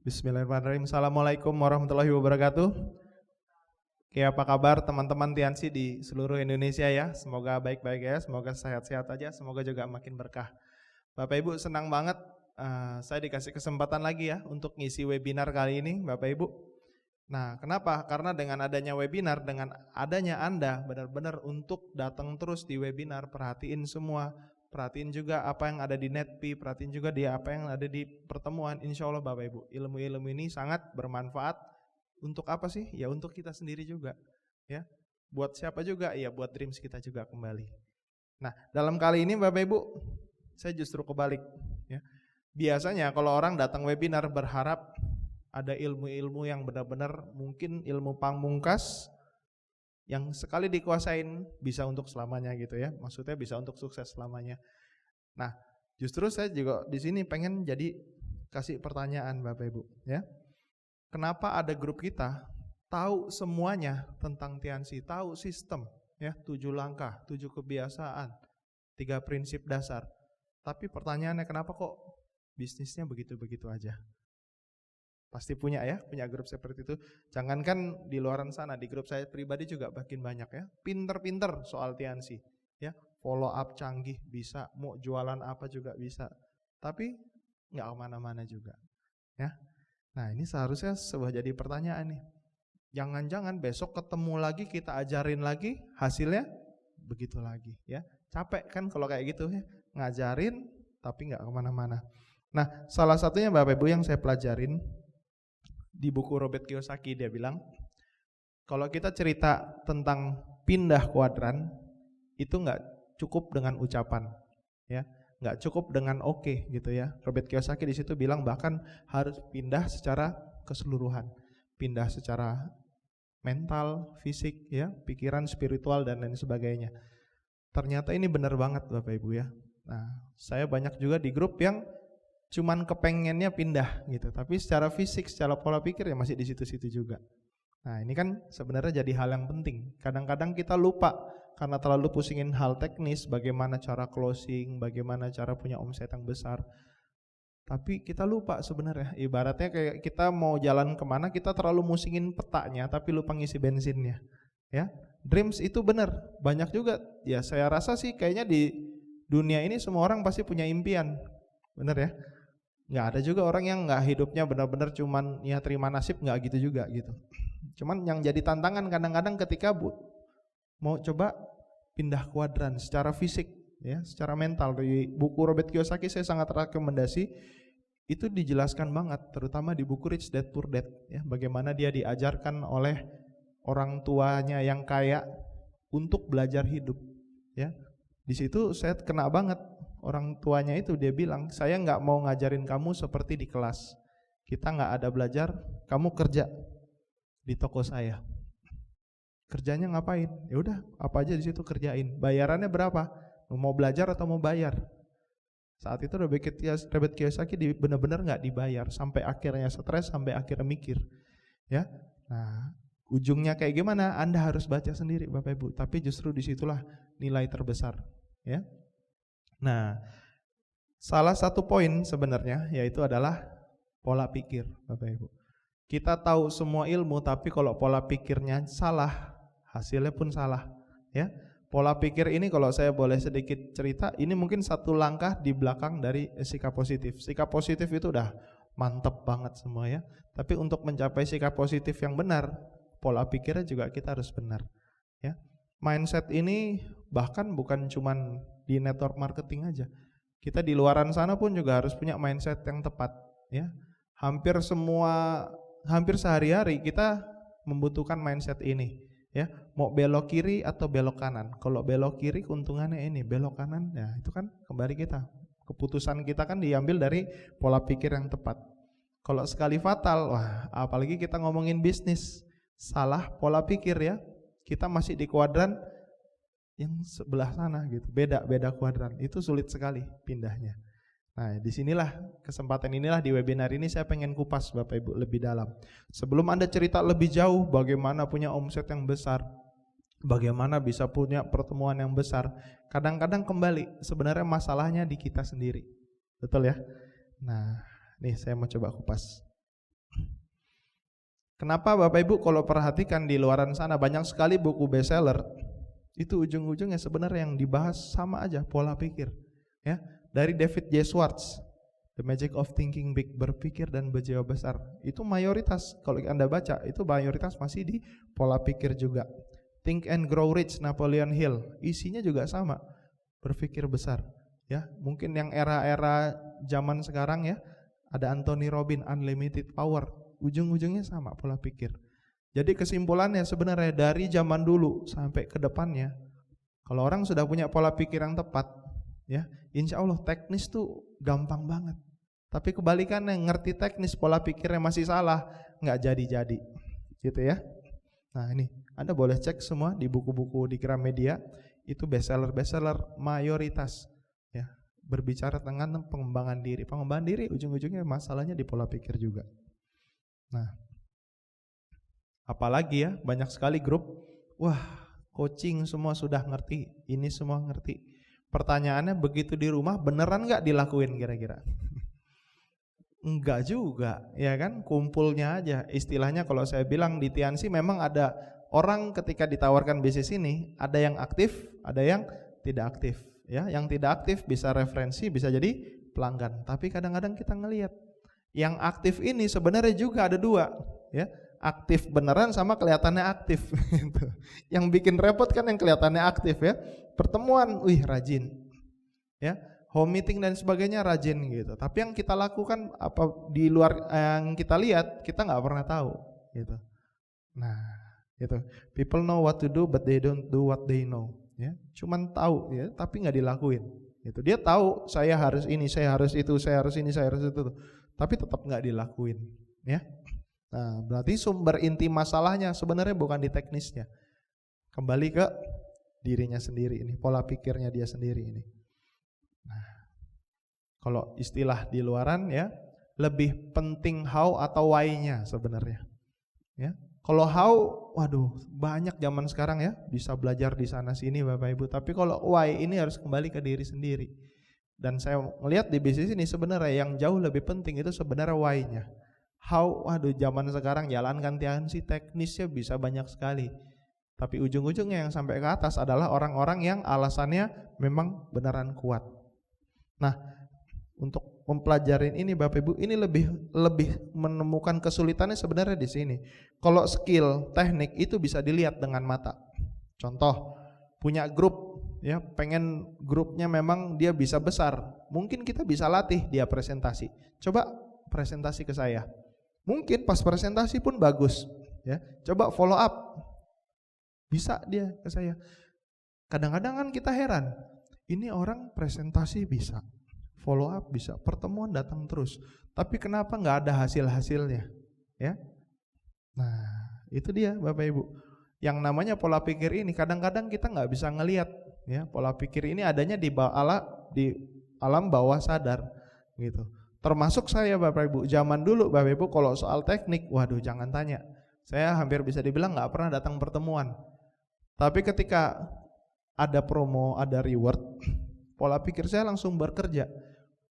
Bismillahirrahmanirrahim. Assalamualaikum warahmatullahi wabarakatuh. Oke, apa kabar teman-teman Tiansi di seluruh Indonesia ya? Semoga baik-baik ya, semoga sehat-sehat aja, semoga juga makin berkah. Bapak Ibu, senang banget saya dikasih kesempatan lagi ya untuk ngisi webinar kali ini, Bapak Ibu. Nah, kenapa? Karena dengan adanya webinar, dengan adanya Anda benar-benar untuk datang terus di webinar, perhatiin semua, perhatiin juga apa yang ada di Netpi, perhatiin juga apa yang ada di pertemuan. Insya Allah Bapak Ibu, ilmu-ilmu ini sangat bermanfaat. Untuk apa sih? Ya untuk kita sendiri juga ya. Buat siapa juga? Ya buat dreams kita juga kembali. Nah, dalam kali ini Bapak Ibu, saya justru kebalik ya. Biasanya kalau orang datang webinar berharap ada ilmu-ilmu yang benar-benar mungkin ilmu pamungkas yang sekali dikuasain bisa untuk selamanya gitu ya. Maksudnya bisa untuk sukses selamanya. Nah, justru saya juga di sini pengen jadi kasih pertanyaan Bapak Ibu ya. Kenapa ada grup kita tahu semuanya tentang Tiansi, tahu sistem ya, 7 langkah, 7 kebiasaan, 3 prinsip dasar. Tapi pertanyaannya kenapa kok bisnisnya begitu-begitu aja? Pasti punya ya, punya grup seperti itu. Jangankan di luaran sana, di grup saya pribadi juga makin banyak ya. Pinter-pinter soal Tiansi ya, follow up canggih bisa, mau jualan apa juga bisa. Tapi nggak kemana-mana juga ya. Nah ini seharusnya sebuah jadi pertanyaan nih. Jangan-jangan besok ketemu lagi, kita ajarin lagi, hasilnya begitu lagi ya. Capek kan kalau kayak gitu ya, ngajarin tapi nggak kemana-mana. Nah salah satunya Bapak Ibu yang saya pelajarin di buku Robert Kiyosaki, dia bilang kalau kita cerita tentang pindah kuadran itu nggak cukup dengan ucapan ya, nggak cukup dengan oke gitu ya. Robert Kiyosaki di situ bilang bahkan harus pindah secara keseluruhan, pindah secara mental, fisik ya, pikiran, spiritual dan lain sebagainya. Ternyata ini benar banget Bapak Ibu ya. Nah saya banyak juga di grup yang cuman kepengennya pindah gitu, tapi secara fisik, secara pola pikir ya masih di situ-situ juga. Nah ini kan sebenarnya jadi hal yang penting. Kadang-kadang kita lupa karena terlalu pusingin hal teknis, bagaimana cara closing, bagaimana cara punya omset yang besar. Tapi kita lupa sebenarnya, ibaratnya kayak kita mau jalan kemana, kita terlalu musingin petanya, tapi lupa ngisi bensinnya. Ya, dreams itu benar, banyak juga. Ya saya rasa sih kayaknya di dunia ini semua orang pasti punya impian, benar ya. Nggak ada juga orang yang nggak hidupnya benar-benar cuman ya terima nasib, nggak gitu juga gitu. Cuman yang jadi tantangan kadang-kadang ketika mau coba pindah kuadran secara fisik ya, secara mental. Di buku Robert Kiyosaki saya sangat rekomendasi, itu dijelaskan banget terutama di buku Rich Dad Poor Dad ya, bagaimana dia diajarkan oleh orang tuanya yang kaya untuk belajar hidup ya. Di situ saya kena banget. Orang tuanya itu dia bilang, saya nggak mau ngajarin kamu seperti di kelas. Kita nggak ada belajar, kamu kerja di toko saya. Kerjanya ngapain? Ya udah, apa aja di situ kerjain. Bayarannya berapa? Mau belajar atau mau bayar? Saat itu Robert Kiyosaki benar-benar nggak dibayar, sampai akhirnya stres, sampai akhirnya mikir. Ya, nah ujungnya kayak gimana? Anda harus baca sendiri Bapak Ibu. Tapi justru disitulah nilai terbesar. Ya. Nah, salah satu poin sebenarnya yaitu adalah pola pikir Bapak Ibu. Kita tahu semua ilmu tapi kalau pola pikirnya salah, hasilnya pun salah ya. Pola pikir ini kalau saya boleh sedikit cerita, ini mungkin satu langkah di belakang dari sikap positif. Sikap positif itu udah mantep banget semua ya. Tapi untuk mencapai sikap positif yang benar, pola pikirnya juga kita harus benar ya. Mindset ini bahkan bukan cuman di network marketing aja. Kita di luaran sana pun juga harus punya mindset yang tepat ya. Hampir sehari-hari kita membutuhkan mindset ini ya. Mau belok kiri atau belok kanan. Kalau belok kiri keuntungannya ini, belok kanan ya itu kan kembali kita. Keputusan kita kan diambil dari pola pikir yang tepat. Kalau sekali fatal, wah apalagi kita ngomongin bisnis, salah pola pikir ya, kita masih di kuadran yang sebelah sana gitu, beda kuadran, itu sulit sekali pindahnya. Nah disinilah kesempatan inilah di webinar ini saya pengen kupas Bapak Ibu lebih dalam. Sebelum Anda cerita lebih jauh bagaimana punya omset yang besar, bagaimana bisa punya pertemuan yang besar, kadang-kadang kembali sebenarnya masalahnya di kita sendiri, betul ya. Nah nih saya mau coba kupas. Kenapa Bapak Ibu kalau perhatikan di luaran sana banyak sekali buku bestseller, itu ujung-ujungnya sebenarnya yang dibahas sama aja pola pikir. Ya, dari David J. Schwartz, The Magic of Thinking Big, berpikir dan berjiwa besar. Itu mayoritas kalau Anda baca itu mayoritas masih di pola pikir juga. Think and Grow Rich, Napoleon Hill, isinya juga sama, berpikir besar. Ya, mungkin yang era-era zaman sekarang ya, ada Anthony Robbins, Unlimited Power, ujung-ujungnya sama pola pikir. Jadi kesimpulannya sebenarnya dari zaman dulu sampai ke depannya, kalau orang sudah punya pola pikir yang tepat, ya, insya Allah teknis tuh gampang banget. Tapi kebalikannya, ngerti teknis pola pikirnya masih salah, nggak jadi-jadi, gitu ya. Nah ini, Anda boleh cek semua di buku-buku di Gramedia, itu bestseller mayoritas, ya, berbicara tentang pengembangan diri. Pengembangan diri ujung-ujungnya masalahnya di pola pikir juga. Nah, apalagi ya, banyak sekali grup, wah coaching semua sudah ngerti, ini semua ngerti. Pertanyaannya begitu di rumah beneran nggak dilakuin kira-kira? Enggak juga, ya kan, kumpulnya aja. Istilahnya kalau saya bilang di Tiansi memang ada orang ketika ditawarkan bisnis ini, ada yang aktif, ada yang tidak aktif. Ya, yang tidak aktif bisa referensi, bisa jadi pelanggan. Tapi kadang-kadang kita ngelihat yang aktif ini sebenarnya juga ada dua, ya. Aktif beneran sama kelihatannya aktif. Yang bikin repot kan yang kelihatannya aktif ya. Pertemuan, rajin, ya. Home meeting dan sebagainya rajin gitu. Tapi yang kita lakukan apa di luar yang kita lihat, kita nggak pernah tahu gitu. Nah, gitu. People know what to do but they don't do what they know. Ya, cuman tahu ya, tapi nggak dilakuin. Gitu. Dia tahu saya harus ini, saya harus itu, saya harus ini, saya harus itu, tapi tetap nggak dilakuin. Ya. Nah, berarti sumber inti masalahnya sebenarnya bukan di teknisnya. Kembali ke dirinya sendiri ini, pola pikirnya dia sendiri ini. Nah, kalau istilah di luaran ya, lebih penting how atau why-nya sebenarnya. Ya. Kalau how, waduh, banyak zaman sekarang ya, bisa belajar di sana sini Bapak Ibu. Tapi kalau why ini harus kembali ke diri sendiri. Dan saya melihat di bisnis ini sebenarnya yang jauh lebih penting itu sebenarnya why-nya. How, waduh, zaman sekarang jalankan Tiansi teknisnya bisa banyak sekali. Tapi ujung-ujungnya yang sampai ke atas adalah orang-orang yang alasannya memang beneran kuat. Nah, untuk mempelajarin ini Bapak Ibu, ini lebih menemukan kesulitannya sebenarnya di sini. Kalau skill, teknik itu bisa dilihat dengan mata. Contoh, punya grup, ya, pengen grupnya memang dia bisa besar. Mungkin kita bisa latih dia presentasi. Coba presentasi ke saya. Mungkin pas presentasi pun bagus, ya. Coba follow up. Bisa dia ke saya. Kadang-kadang kan kita heran. Ini orang presentasi bisa, follow up bisa, pertemuan datang terus, tapi kenapa nggak ada hasil-hasilnya, ya? Nah, itu dia Bapak Ibu. Yang namanya pola pikir ini kadang-kadang kita nggak bisa ngelihat, ya. Pola pikir ini adanya di alam bawah sadar, gitu. Termasuk saya Bapak Ibu, zaman dulu Bapak Ibu kalau soal teknik, waduh jangan tanya. Saya hampir bisa dibilang nggak pernah datang pertemuan. Tapi ketika ada promo, ada reward, pola pikir saya langsung bekerja.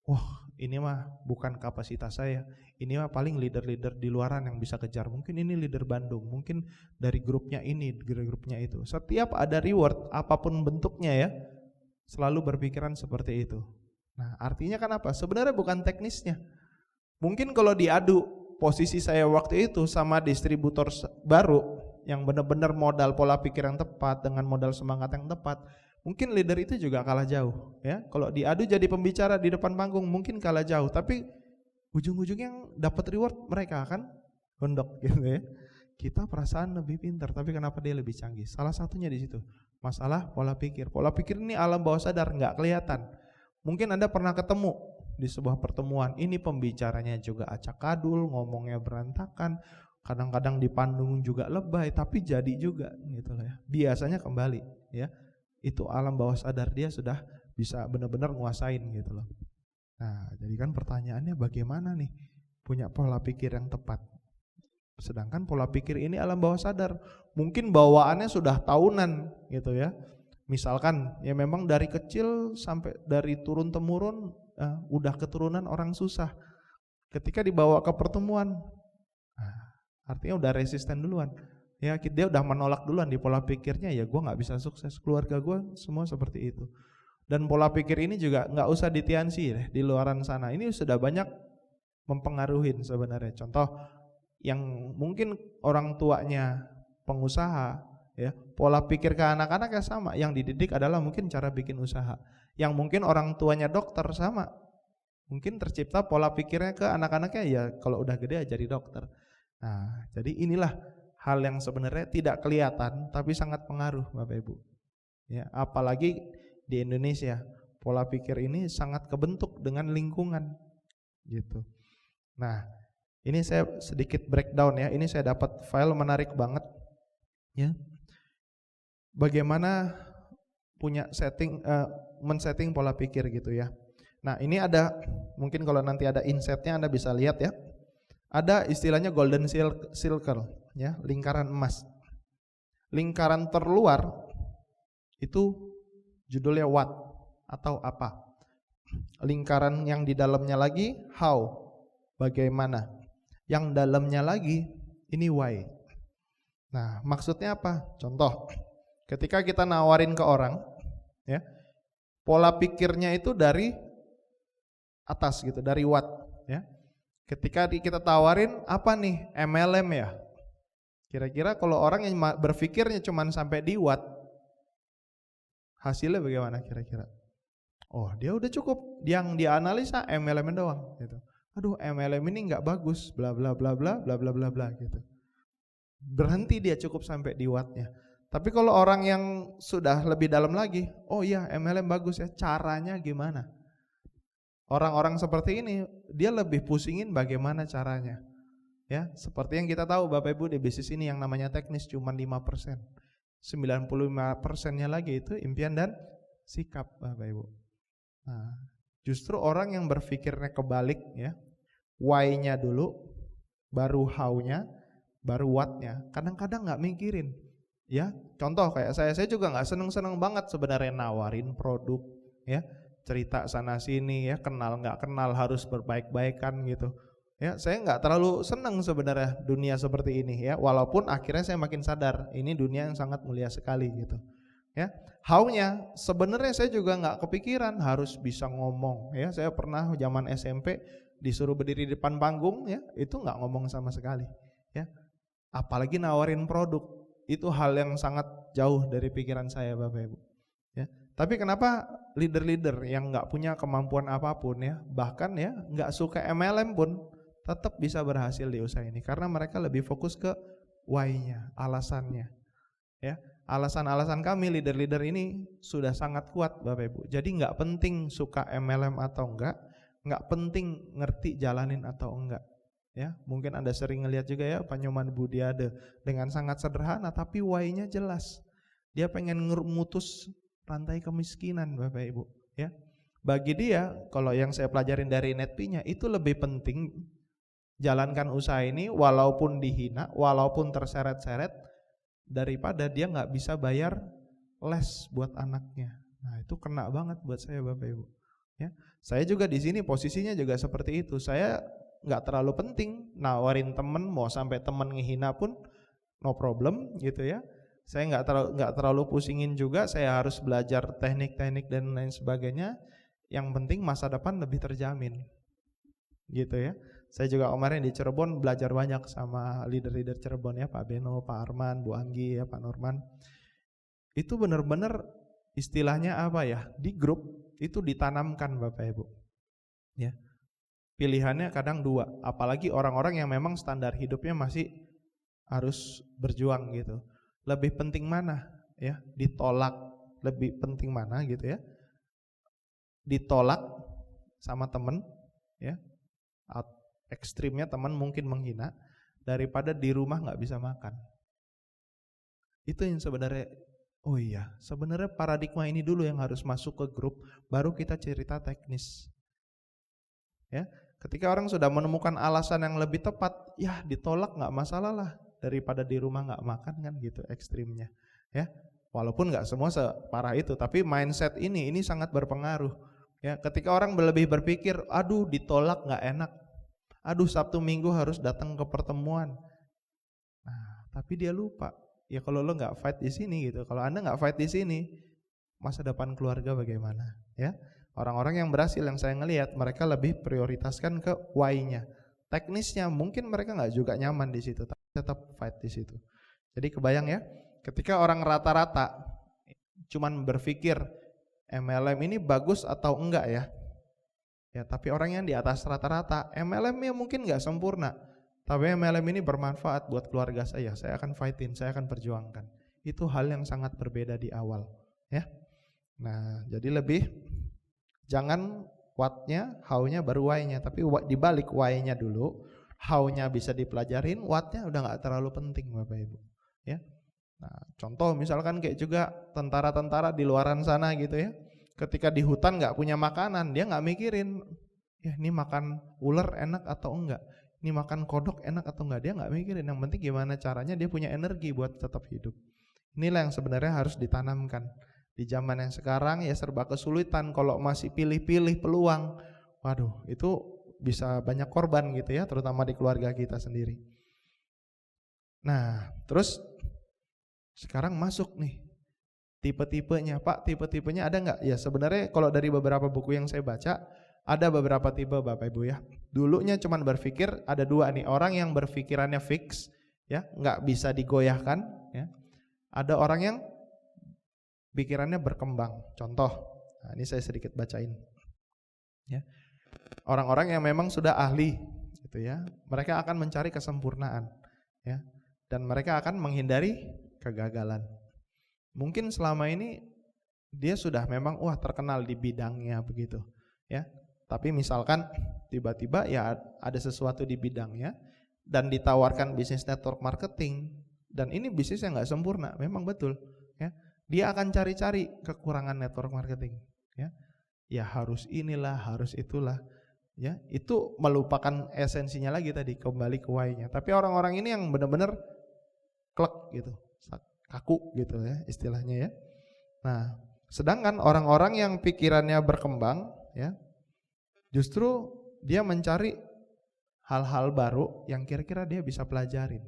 Wah, ini mah bukan kapasitas saya. Ini mah paling leader-leader di luaran yang bisa kejar. Mungkin ini leader Bandung, mungkin dari grupnya ini, dari grupnya itu. Setiap ada reward, apapun bentuknya ya, selalu berpikiran seperti itu. Nah, artinya kan apa? Sebenarnya bukan teknisnya. Mungkin kalau diadu posisi saya waktu itu sama distributor baru, yang benar-benar modal pola pikir yang tepat dengan modal semangat yang tepat, mungkin leader itu juga kalah jauh, ya. Kalau diadu jadi pembicara di depan panggung mungkin kalah jauh, tapi ujung-ujungnya yang dapat reward mereka kan gondok gitu ya. Kita perasaan lebih pintar, tapi kenapa dia lebih canggih? Salah satunya di situ. Masalah pola pikir. Pola pikir ini alam bawah sadar, nggak kelihatan. Mungkin Anda pernah ketemu di sebuah pertemuan, ini pembicaranya juga acak-adul, ngomongnya berantakan, kadang-kadang di panggung juga lebay, tapi jadi juga gitu ya. Biasanya kembali ya. Itu alam bawah sadar dia sudah bisa benar-benar nguasain gitu loh. Nah, jadi kan pertanyaannya bagaimana nih punya pola pikir yang tepat. Sedangkan pola pikir ini alam bawah sadar. Mungkin bawaannya sudah tahunan gitu ya. Misalkan ya memang dari kecil sampai dari turun temurun udah keturunan orang susah. Ketika dibawa ke pertemuan, Artinya udah resisten duluan. Ya, dia udah menolak duluan di pola pikirnya, ya gue nggak bisa sukses, keluarga gue semua seperti itu. Dan pola pikir ini juga nggak usah di Tiansi deh, di luaran sana. Ini sudah banyak mempengaruhi sebenarnya. Contoh yang mungkin orang tuanya pengusaha, ya pola pikir ke anak-anaknya sama. Yang dididik adalah mungkin cara bikin usaha. Yang mungkin orang tuanya dokter sama. Mungkin tercipta pola pikirnya ke anak-anaknya, ya kalau udah gede jadi dokter. Nah, jadi inilah hal yang sebenarnya tidak kelihatan tapi sangat pengaruh Bapak Ibu. Ya, apalagi di Indonesia, pola pikir ini sangat kebentuk dengan lingkungan gitu. Nah, ini saya sedikit breakdown ya. Ini saya dapat file menarik banget ya. Bagaimana punya men-setting pola pikir gitu ya. Nah, ini ada mungkin kalau nanti ada insight-nya Anda bisa lihat ya. Ada istilahnya golden circle ya, lingkaran emas. Lingkaran terluar itu judulnya what atau apa. Lingkaran yang di dalamnya lagi how, bagaimana. Yang dalamnya lagi ini why. Nah, maksudnya apa? Contoh, ketika kita nawarin ke orang ya, pola pikirnya itu dari atas gitu, dari what ya. Ketika kita tawarin apa nih? MLM ya. Kira-kira kalau orang yang berpikirnya cuma sampai di what, hasilnya bagaimana kira-kira? Oh, dia udah cukup, yang dia analisa MLM doang gitu. Aduh, MLM ini enggak bagus, bla bla bla bla bla bla bla bla gitu. Berhenti dia cukup sampai di what-nya. Tapi kalau orang yang sudah lebih dalam lagi, oh iya MLM bagus ya, caranya gimana? Orang-orang seperti ini dia lebih pusingin bagaimana caranya. Ya, seperti yang kita tahu Bapak Ibu, di bisnis ini yang namanya teknis cuma 5%. 95%-nya lagi itu impian dan sikap Bapak Ibu. Nah, justru orang yang berpikirnya kebalik ya. Why-nya dulu, baru how-nya, baru what-nya. Kadang-kadang enggak mikirin. Ya, contoh kayak saya juga enggak seneng-seneng banget sebenarnya nawarin produk ya. Cerita sana sini ya, kenal nggak kenal harus berbaik-baikan gitu ya. Saya nggak terlalu senang sebenarnya dunia seperti ini ya, walaupun akhirnya saya makin sadar ini dunia yang sangat mulia sekali gitu ya. How-nya sebenarnya saya juga nggak kepikiran harus bisa ngomong ya. Saya pernah zaman SMP disuruh berdiri di depan panggung ya, itu nggak ngomong sama sekali ya, apalagi nawarin produk. Itu hal yang sangat jauh dari pikiran saya Bapak Ibu ya. Tapi kenapa leader-leader yang nggak punya kemampuan apapun ya, bahkan ya nggak suka MLM pun tetap bisa berhasil di usaha ini? Karena mereka lebih fokus ke why-nya, alasannya. Ya, alasan-alasan kami leader-leader ini sudah sangat kuat Bapak Ibu. Jadi nggak penting suka MLM atau nggak penting ngerti jalanin atau enggak. Ya, mungkin Anda sering ngelihat juga ya Panyoman Budiade dengan sangat sederhana tapi why-nya jelas. Dia pengen memutus rantai kemiskinan Bapak Ibu ya. Bagi dia, kalau yang saya pelajarin dari NetP-nya, itu lebih penting jalankan usaha ini walaupun dihina, walaupun terseret-seret, daripada dia nggak bisa bayar les buat anaknya. Nah, itu kena banget buat saya Bapak Ibu ya. Saya juga di sini posisinya juga seperti itu. Saya nggak terlalu penting nawarin temen, mau sampai temen ngehina pun no problem gitu ya. Saya nggak terlalu pusingin juga. Saya harus belajar teknik-teknik dan lain sebagainya. Yang penting masa depan lebih terjamin, gitu ya. Saya juga kemarin di Cirebon belajar banyak sama leader-leader Cirebon ya, Pak Beno, Pak Arman, Bu Anggi ya, Pak Norman. Itu benar-benar istilahnya apa ya? Di grup itu ditanamkan Bapak Ibu. Ya, pilihannya kadang dua. Apalagi orang-orang yang memang standar hidupnya masih harus berjuang gitu. Lebih penting mana ya, ditolak lebih penting mana gitu ya, ditolak sama temen ya, ekstrimnya teman mungkin menghina, daripada di rumah nggak bisa makan. Itu yang sebenarnya, oh iya sebenarnya paradigma ini dulu yang harus masuk ke grup, baru kita cerita teknis ya. Ketika orang sudah menemukan alasan yang lebih tepat, ya ditolak nggak masalah lah, daripada di rumah nggak makan kan gitu ekstrimnya ya. Walaupun nggak semua separah itu, tapi mindset ini sangat berpengaruh ya. Ketika orang lebih berpikir, aduh ditolak nggak enak, aduh Sabtu Minggu harus datang ke pertemuan, Tapi dia lupa, ya kalau lo nggak fight di sini gitu, kalau Anda nggak fight di sini, masa depan keluarga bagaimana? Ya, orang-orang yang berhasil yang saya ngelihat, mereka lebih prioritaskan ke why-nya. Teknisnya mungkin mereka nggak juga nyaman di situ, tapi tetap fight di situ. Jadi kebayang ya, ketika orang rata-rata cuman berpikir MLM ini bagus atau enggak ya. Ya, tapi orang yang di atas rata-rata, MLM-nya mungkin nggak sempurna, tapi MLM ini bermanfaat buat keluarga saya akan fightin, saya akan perjuangkan. Itu hal yang sangat berbeda di awal, ya. Nah, jadi lebih jangan what-nya, how-nya baru why-nya, tapi dibalik why-nya dulu, how-nya bisa dipelajarin, what-nya udah nggak terlalu penting Bapak Ibu, ya. Nah, contoh misalkan kayak juga tentara-tentara di luaran sana gitu ya. Ketika di hutan nggak punya makanan, dia nggak mikirin, ya ini makan ular enak atau enggak, ini makan kodok enak atau enggak, dia nggak mikirin. Yang penting gimana caranya dia punya energi buat tetap hidup. Inilah yang sebenarnya harus ditanamkan. Di zaman yang sekarang ya serba kesulitan, kalau masih pilih-pilih peluang, waduh itu bisa banyak korban gitu ya, terutama di keluarga kita sendiri. Nah, terus sekarang masuk nih tipe-tipenya, Pak, tipe-tipenya ada nggak? Ya sebenarnya kalau dari beberapa buku yang saya baca, ada beberapa tipe Bapak Ibu ya. Dulunya cuman berpikir, ada dua nih, orang yang berpikirannya fix, ya nggak bisa digoyahkan, ya. Ada orang yang pikirannya berkembang. Contoh, nah ini saya sedikit bacain, ya. Orang-orang yang memang sudah ahli, gitu ya, mereka akan mencari kesempurnaan, ya, dan mereka akan menghindari kegagalan. Mungkin selama ini dia sudah memang terkenal di bidangnya begitu, ya. Tapi misalkan tiba-tiba ya ada sesuatu di bidangnya dan ditawarkan bisnis network marketing, dan ini bisnis yang nggak sempurna, memang betul, ya. Dia akan cari-cari kekurangan network marketing, ya. Ya harus inilah, harus itulah, ya. Itu melupakan esensinya lagi tadi, kembali ke why-nya. Tapi orang-orang ini yang benar-benar klek gitu, kaku gitu ya istilahnya ya. Nah, sedangkan orang-orang yang pikirannya berkembang ya, justru dia mencari hal-hal baru yang kira-kira dia bisa pelajarin.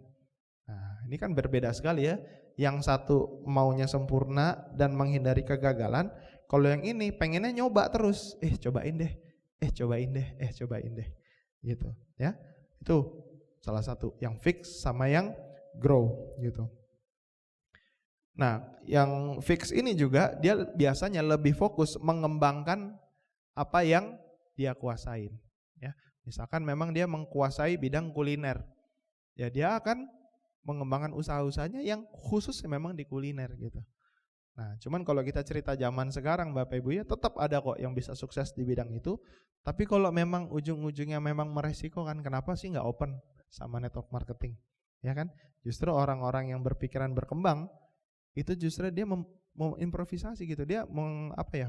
Nah, ini kan berbeda sekali ya. Yang satu maunya sempurna dan menghindari kegagalan, kalau yang ini pengennya nyoba terus, cobain deh, cobain deh, cobain deh. Gitu, ya. Itu salah satu yang fix sama yang grow gitu. Nah, yang fix ini juga dia biasanya lebih fokus mengembangkan apa yang dia kuasain, ya. Misalkan memang dia menguasai bidang kuliner, ya dia akan mengembangkan usaha-usahanya yang khusus memang di kuliner gitu. Nah, cuman kalau kita cerita zaman sekarang Bapak Ibu ya, tetap ada kok yang bisa sukses di bidang itu. Tapi kalau memang ujung-ujungnya memang meresikokan, kenapa sih nggak open sama network marketing, ya kan? Justru orang-orang yang berpikiran berkembang itu justru dia mau improvisasi gitu, dia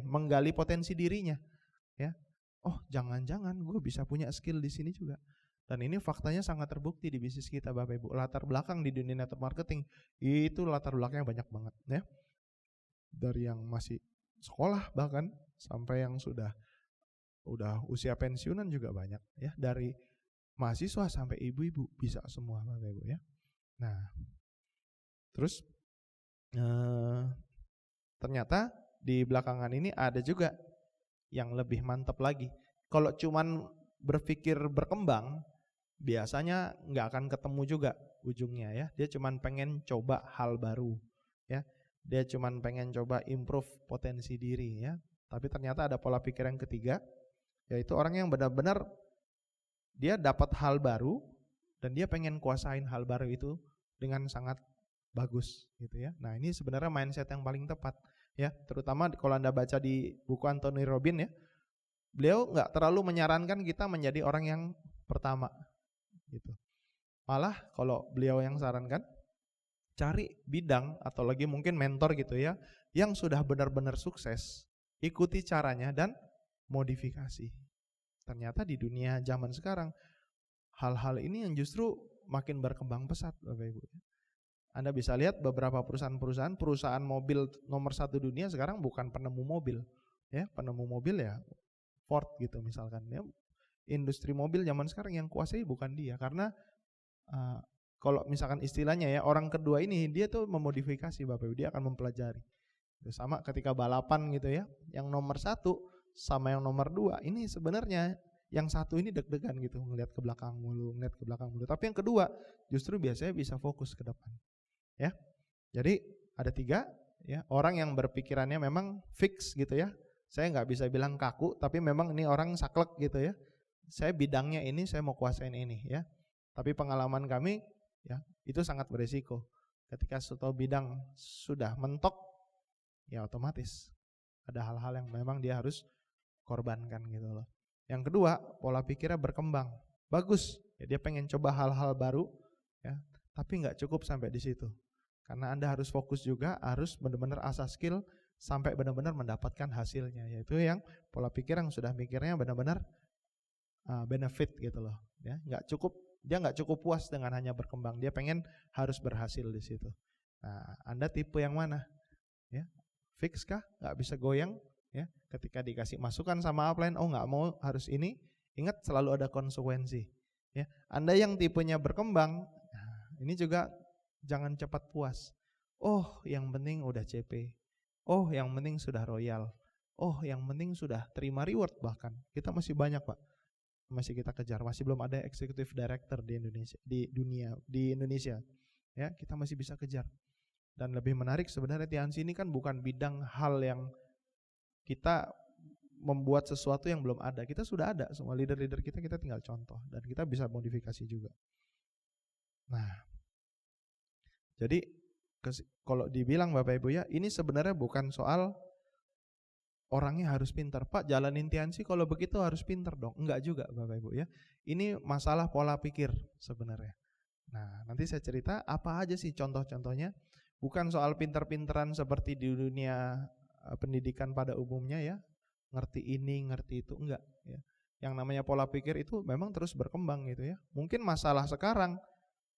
menggali potensi dirinya, ya. Oh jangan-jangan gue bisa punya skill di sini juga. Dan ini faktanya sangat terbukti di bisnis kita Bapak Ibu. Latar belakang di dunia network marketing itu latar belakangnya banyak banget, ya. Dari yang masih sekolah bahkan sampai yang udah usia pensiunan juga banyak, ya. Dari mahasiswa sampai ibu-ibu bisa semua Bapak Ibu, ya. Nah, terus ternyata di belakangan ini ada juga yang lebih mantap lagi. Kalau cuman berpikir berkembang, biasanya nggak akan ketemu juga ujungnya ya. Dia cuman pengen coba hal baru, ya. Dia cuman pengen coba improve potensi diri, ya. Tapi ternyata ada pola pikir yang ketiga, yaitu orang yang benar-benar dia dapat hal baru dan dia pengen kuasain hal baru itu dengan sangat bagus gitu ya. Nah, ini sebenarnya mindset yang paling tepat ya, terutama kalau Anda baca di buku Anthony Robbins ya. Beliau nggak terlalu menyarankan kita menjadi orang yang pertama gitu. Malah kalau beliau yang sarankan, cari bidang atau lagi mungkin mentor gitu ya, yang sudah benar-benar sukses, ikuti caranya dan modifikasi. Ternyata di dunia zaman sekarang hal-hal ini yang justru makin berkembang pesat Bapak Ibu. Anda bisa lihat beberapa perusahaan mobil nomor 1 dunia sekarang bukan penemu mobil, ya. Penemu mobil ya Ford gitu misalkan, ya. Industri mobil zaman sekarang yang kuasai bukan dia, karena kalau misalkan istilahnya ya, orang kedua ini dia tuh memodifikasi Bapak Ibu, dia akan mempelajari. Sama ketika balapan gitu ya, yang nomor 1 sama yang nomor 2 ini sebenarnya yang satu ini deg-degan gitu, ngelihat ke belakang mulu. Tapi yang kedua justru biasanya bisa fokus ke depan. Ya. Jadi ada 3 ya, orang yang berpikirannya memang fix gitu ya. Saya nggak bisa bilang kaku, tapi memang ini orang saklek gitu ya. Saya bidangnya ini, saya mau kuasain ini ya. Tapi pengalaman kami ya, itu sangat berisiko. Ketika suatu bidang sudah mentok, ya otomatis ada hal-hal yang memang dia harus korbankan gitu loh. Yang kedua, pola pikirnya berkembang. Bagus, ya dia pengen coba hal-hal baru ya, tapi nggak cukup sampai di situ. Karena Anda harus fokus juga, harus benar-benar asah skill sampai benar-benar mendapatkan hasilnya, yaitu yang pola pikir yang sudah mikirnya benar-benar benefit gitu loh ya. Dia nggak cukup puas dengan hanya berkembang, dia pengen harus berhasil di situ. Nah, Anda tipe yang mana ya? Fix kah? Nggak bisa goyang ya, ketika dikasih masukan sama upline, oh nggak mau, harus ini. Ingat selalu ada konsekuensi ya. Anda yang tipenya berkembang, nah, ini juga jangan cepat puas. Oh yang penting udah CP, oh yang penting sudah royal, oh yang penting sudah terima reward. Bahkan kita masih banyak Pak, masih kita kejar, masih belum ada executive director di Indonesia ya, kita masih bisa kejar. Dan lebih menarik sebenarnya TNC ini kan bukan bidang hal yang kita membuat sesuatu yang belum ada. Kita sudah ada, semua leader-leader kita tinggal contoh dan kita bisa modifikasi juga. Nah, jadi kalau dibilang Bapak Ibu ya, ini sebenarnya bukan soal orangnya harus pintar. Pak, jalanin TNC kalau begitu harus pintar dong. Enggak juga Bapak Ibu ya. Ini masalah pola pikir sebenarnya. Nah, nanti saya cerita apa aja sih contoh-contohnya. Bukan soal pintar-pintaran seperti di dunia pendidikan pada umumnya ya, ngerti ini, ngerti itu, enggak ya. Yang namanya pola pikir itu memang terus berkembang gitu ya. Mungkin masalah sekarang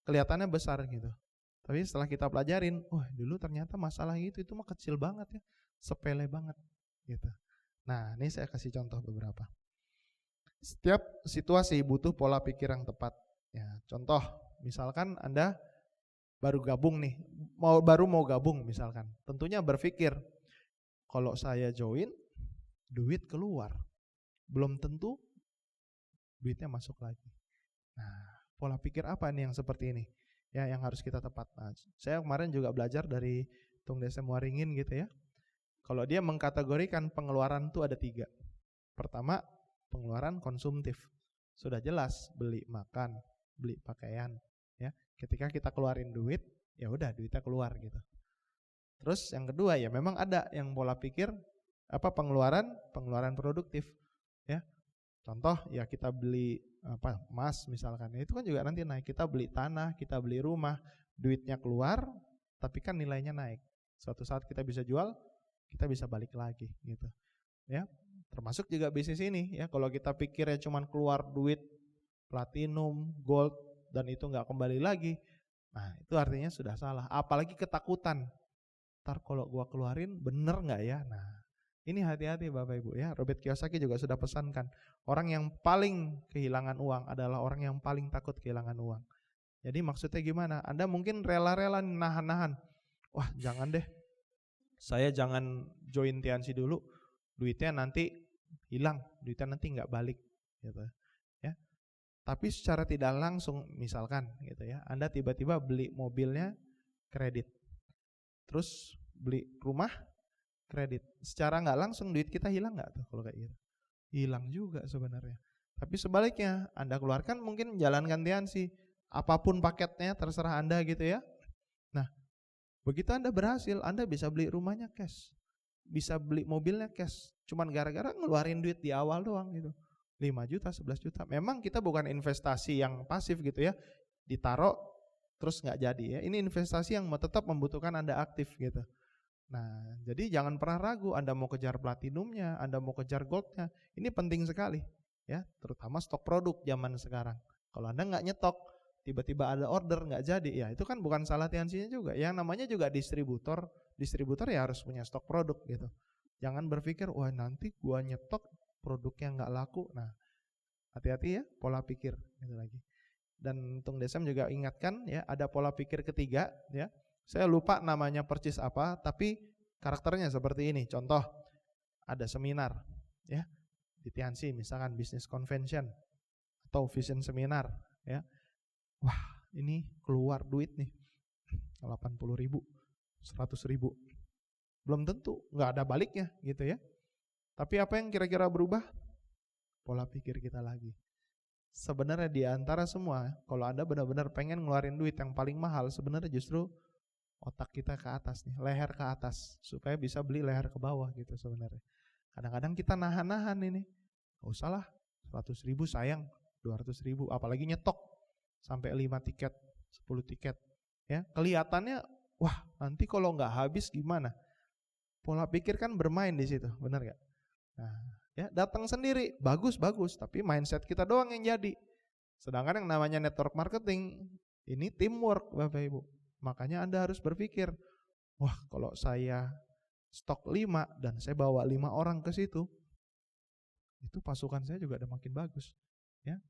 kelihatannya besar gitu, tapi setelah kita pelajarin, wah dulu ternyata masalah itu mah kecil banget ya, sepele banget gitu. Nah, ini saya kasih contoh beberapa. Setiap situasi butuh pola pikir yang tepat ya. Contoh, misalkan Anda baru mau gabung misalkan, tentunya berpikir kalau saya join, duit keluar, belum tentu duitnya masuk lagi. Nah, pola pikir apa nih yang seperti ini ya, yang harus kita tepat. Nah, saya kemarin juga belajar dari Tung Desem Waringin gitu ya. Kalau dia mengkategorikan pengeluaran itu ada 3. Pertama, pengeluaran konsumtif, sudah jelas, beli makan, beli pakaian ya. Ketika kita keluarin duit, ya udah duitnya keluar gitu. Terus yang kedua ya memang ada yang pola pikir pengeluaran produktif ya. Contoh ya, kita beli emas misalkan, itu kan juga nanti naik. Kita beli tanah, kita beli rumah, duitnya keluar, tapi kan nilainya naik. Suatu saat kita bisa jual, kita bisa balik lagi gitu ya. Termasuk juga bisnis ini ya, kalau kita pikirnya cuma keluar duit platinum, gold, dan itu nggak kembali lagi, nah itu artinya sudah salah. Apalagi ketakutan, ntar kalau gua keluarin bener nggak ya. Nah ini hati-hati Bapak Ibu ya. Robert Kiyosaki juga sudah pesankan, orang yang paling kehilangan uang adalah orang yang paling takut kehilangan uang. Jadi maksudnya gimana? Anda mungkin rela-rela nahan-nahan, wah jangan deh, saya jangan join TNC dulu, duitnya nanti hilang, duitnya nanti nggak balik gitu ya. Tapi secara tidak langsung misalkan gitu ya, Anda tiba-tiba beli mobilnya kredit, terus beli rumah kredit, secara nggak langsung duit kita hilang nggak tuh kalau kayak gitu? Hilang juga sebenarnya. Tapi sebaliknya, Anda keluarkan mungkin jalankan TNC, apapun paketnya terserah Anda gitu ya. Nah, begitu Anda berhasil, Anda bisa beli rumahnya cash, bisa beli mobilnya cash, cuman gara-gara ngeluarin duit di awal doang gitu. 5 juta, 11 juta. Memang kita bukan investasi yang pasif gitu ya, ditaruh terus nggak jadi ya. Ini investasi yang tetap membutuhkan Anda aktif gitu. Nah, jadi jangan pernah ragu, Anda mau kejar platinumnya, Anda mau kejar goldnya, ini penting sekali ya, terutama stok produk zaman sekarang. Kalau Anda nggak nyetok, tiba-tiba ada order nggak jadi, ya itu kan bukan salah TNC-nya juga. Yang namanya juga distributor ya harus punya stok produk gitu. Jangan berpikir, wah nanti gua nyetok produknya nggak laku. Nah, hati-hati ya pola pikir gitu lagi. Dan Tung Desem juga ingatkan ya, ada pola pikir ketiga ya. Saya lupa namanya persis apa, tapi karakternya seperti ini. Contoh, ada seminar ya di Tianxi, misalkan business convention atau vision seminar ya. Wah, ini keluar duit nih 80.000, 100.000. Belum tentu, nggak ada baliknya gitu ya. Tapi apa yang kira-kira berubah? Pola pikir kita lagi. Sebenarnya di antara semua, kalau Anda benar-benar pengen ngeluarin duit yang paling mahal, sebenarnya justru otak kita ke atas nih, leher ke atas, supaya bisa beli leher ke bawah gitu sebenarnya. Kadang-kadang kita nahan-nahan ini, gak usah lah, 100.000 sayang, 200.000, apalagi nyetok sampai 5 tiket, 10 tiket. Ya, kelihatannya, wah nanti kalau nggak habis gimana? Pola pikir kan bermain di situ, benar gak? Nah, ya datang sendiri, bagus, tapi mindset kita doang yang jadi. Sedangkan yang namanya network marketing, ini teamwork Bapak Ibu. Makanya Anda harus berpikir, wah kalau saya stok 5 dan saya bawa 5 orang ke situ, itu pasukan saya juga udah makin bagus. Ya.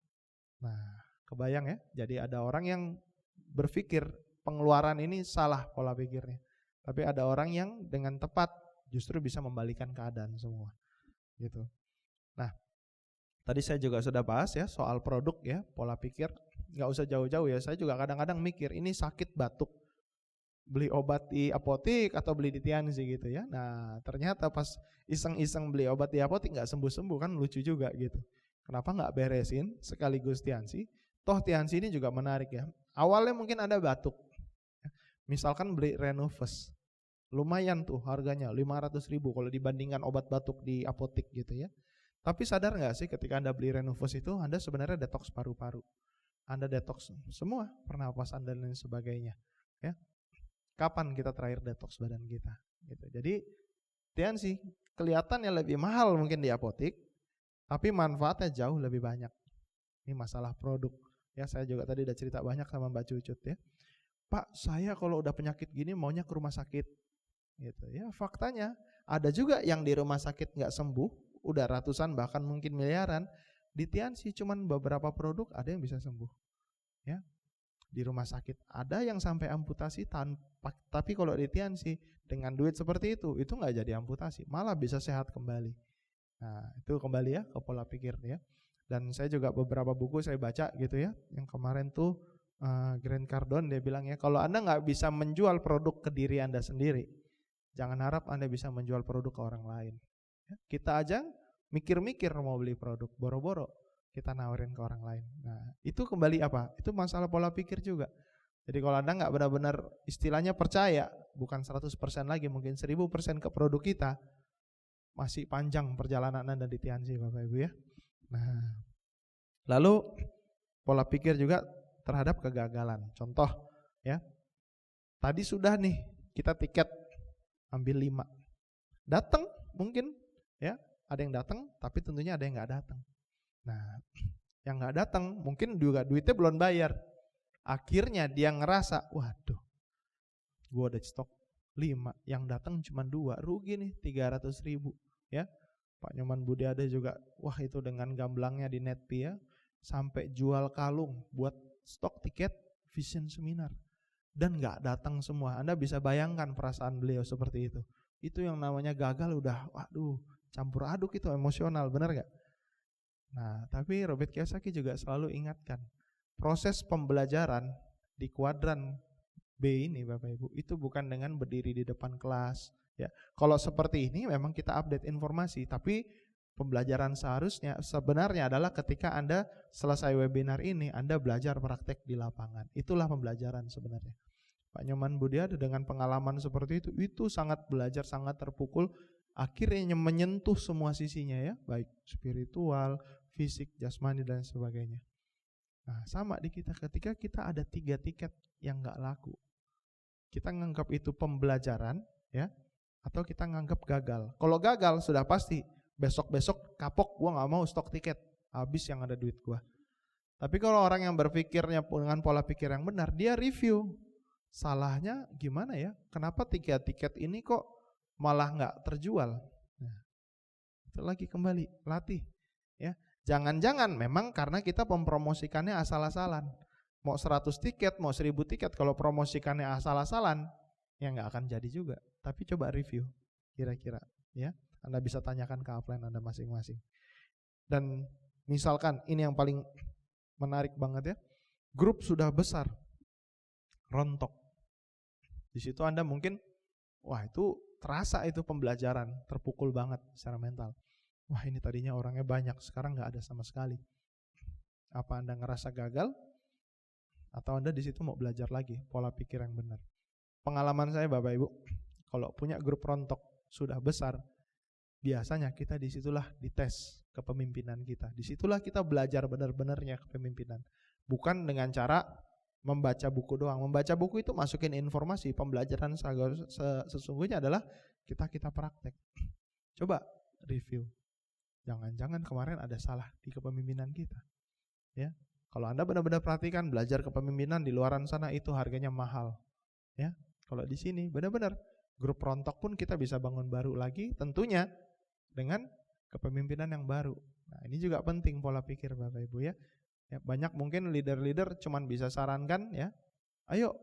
Nah, kebayang ya, jadi ada orang yang berpikir pengeluaran ini salah pola pikirnya. Tapi ada orang yang dengan tepat justru bisa membalikan keadaan semua. Gitu. Nah, tadi saya juga sudah bahas ya soal produk ya, pola pikir. Nggak usah jauh-jauh ya, saya juga kadang-kadang mikir ini sakit batuk, beli obat di apotik atau beli di Tianxi gitu ya. Nah ternyata pas iseng-iseng beli obat di apotik nggak sembuh-sembuh, kan lucu juga gitu. Kenapa nggak beresin sekaligus Tianxi? Toh Tianxi ini juga menarik ya. Awalnya mungkin ada batuk, misalkan beli Renovus, lumayan tuh harganya 500.000 kalau dibandingkan obat batuk di apotik gitu ya. Tapi sadar nggak sih ketika Anda beli Renovus itu Anda sebenarnya detox paru-paru, Anda detox semua pernapasan dan lain sebagainya. Ya, kapan kita terakhir detox badan kita? Gitu. Jadi Tianxi kelihatannya lebih mahal mungkin di apotik, tapi manfaatnya jauh lebih banyak. Ini masalah produk. Ya, saya juga tadi udah cerita banyak sama Mbak Cucut ya. Pak, saya kalau udah penyakit gini maunya ke rumah sakit. Gitu ya, faktanya ada juga yang di rumah sakit nggak sembuh, udah ratusan bahkan mungkin miliaran. Di Tianxi cuman beberapa produk ada yang bisa sembuh. Ya, di rumah sakit ada yang sampai amputasi tanpa, tapi kalau di Tianxi dengan duit seperti itu nggak jadi amputasi, malah bisa sehat kembali. Nah itu kembali ya ke pola pikir ya. Dan saya juga beberapa buku saya baca gitu ya, yang kemarin tuh Grant Cardone dia bilang ya, kalau Anda nggak bisa menjual produk ke diri Anda sendiri, jangan harap Anda bisa menjual produk ke orang lain. Ya, kita aja mikir-mikir mau beli produk, boro-boro kita nawarin ke orang lain. Nah itu kembali apa? Itu masalah pola pikir juga. Jadi kalau Anda nggak benar-benar istilahnya percaya, bukan 100% lagi, mungkin 1000% ke produk kita, masih panjang perjalanan Anda di Tianxi Bapak Ibu ya. Nah, lalu pola pikir juga terhadap kegagalan. Contoh ya, tadi sudah nih kita tiket ambil 5, datang mungkin ya, ada yang datang, tapi tentunya ada yang nggak datang. Nah, yang nggak datang mungkin juga duitnya belum bayar. Akhirnya dia ngerasa, waduh, gue udah stok 5, yang datang cuma 2, rugi nih 300.000 ya. Pak Nyoman Budiade juga, wah itu dengan gamblangnya di Netpi ya, sampai jual kalung buat stok tiket vision seminar dan nggak datang semua. Anda bisa bayangkan perasaan beliau seperti itu. Itu yang namanya gagal udah, waduh, campur aduk itu emosional, benar nggak? Nah, tapi Robert Kiyosaki juga selalu ingatkan, proses pembelajaran di kuadran B ini Bapak Ibu, itu bukan dengan berdiri di depan kelas. Ya, kalau seperti ini memang kita update informasi, tapi pembelajaran sebenarnya adalah ketika Anda selesai webinar ini, Anda belajar praktek di lapangan. Itulah pembelajaran sebenarnya. Pak Nyoman Budiade dengan pengalaman seperti itu sangat belajar, sangat terpukul, akhirnya menyentuh semua sisinya ya, baik spiritual, fisik, jasmani dan sebagainya. Nah, sama di kita, ketika kita ada 3 tiket yang nggak laku, kita nganggap itu pembelajaran ya, atau kita nganggap gagal. Kalau gagal sudah pasti besok-besok kapok, gua nggak mau stok tiket, habis yang ada duit gua. Tapi kalau orang yang berpikirnya dengan pola pikir yang benar, dia review salahnya gimana ya, kenapa 3 tiket ini kok malah nggak terjual. Nah, itu lagi kembali latih ya. Jangan-jangan memang karena kita mempromosikannya asal-asalan. Mau 100 tiket, mau 1000 tiket, kalau promosikannya asal-asalan, ya nggak akan jadi juga. Tapi coba review, kira-kira, ya. Anda bisa tanyakan ke upline Anda masing-masing. Dan misalkan, ini yang paling menarik banget ya, grup sudah besar, rontok. Di situ Anda mungkin, wah itu terasa itu pembelajaran, terpukul banget secara mental. Wah ini tadinya orangnya banyak, sekarang nggak ada sama sekali. Apa Anda ngerasa gagal? Atau Anda di situ mau belajar lagi pola pikir yang benar? Pengalaman saya Bapak Ibu, kalau punya grup rontok sudah besar, biasanya kita disitulah dites kepemimpinan kita. Disitulah kita belajar benar-benarnya kepemimpinan. Bukan dengan cara membaca buku doang. Membaca buku itu masukin informasi. Pembelajaran sesungguhnya adalah kita praktek. Coba review. Jangan-jangan kemarin ada salah di kepemimpinan kita. Ya. Kalau Anda benar-benar perhatikan, belajar kepemimpinan di luaran sana itu harganya mahal. Ya. Kalau di sini benar-benar grup rontok pun kita bisa bangun baru lagi, tentunya dengan kepemimpinan yang baru. Nah, ini juga penting pola pikir Bapak Ibu ya. Ya, banyak mungkin leader-leader cuman bisa sarankan ya, ayo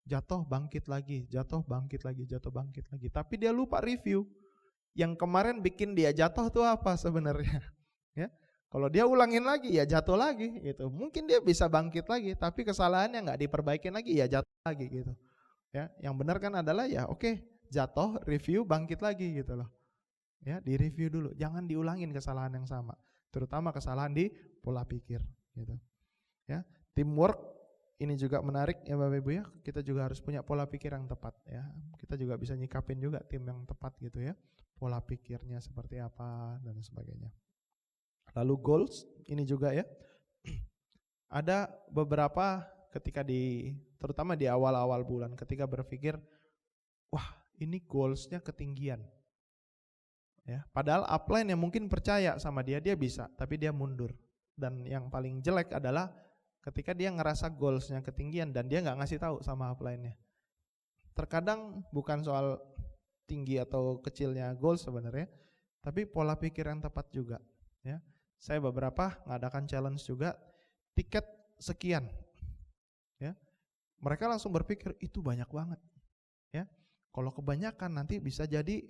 jatuh bangkit lagi, jatuh bangkit lagi, jatuh bangkit lagi. Tapi dia lupa review. Yang kemarin bikin dia jatuh tuh apa sebenarnya? Ya. Kalau dia ulangin lagi ya jatuh lagi gitu. Mungkin dia bisa bangkit lagi, tapi kesalahannya nggak diperbaikin lagi ya jatuh lagi gitu. Ya, yang benar kan adalah ya oke, jatuh, review, bangkit lagi gitu loh. Ya, di review dulu, jangan diulangin kesalahan yang sama, terutama kesalahan di pola pikir gitu. Ya, teamwork ini juga menarik ya Bapak Ibu ya. Kita juga harus punya pola pikir yang tepat ya. Kita juga bisa nyikapin juga tim yang tepat gitu ya. Pola pikirnya seperti apa dan sebagainya. Lalu goals ini juga ya. Ada beberapa ketika terutama di awal-awal bulan ketika berpikir, wah ini goalsnya ketinggian. Ya, padahal upline yang mungkin percaya sama dia bisa, tapi dia mundur. Dan yang paling jelek adalah ketika dia ngerasa goalsnya ketinggian dan dia nggak ngasih tahu sama upline-nya. Terkadang bukan soal tinggi atau kecilnya goals sebenarnya, tapi pola pikir yang tepat juga. Ya, saya beberapa ngadakan challenge juga, tiket sekian. Ya, mereka langsung berpikir itu banyak banget. Ya, kalau kebanyakan nanti bisa jadi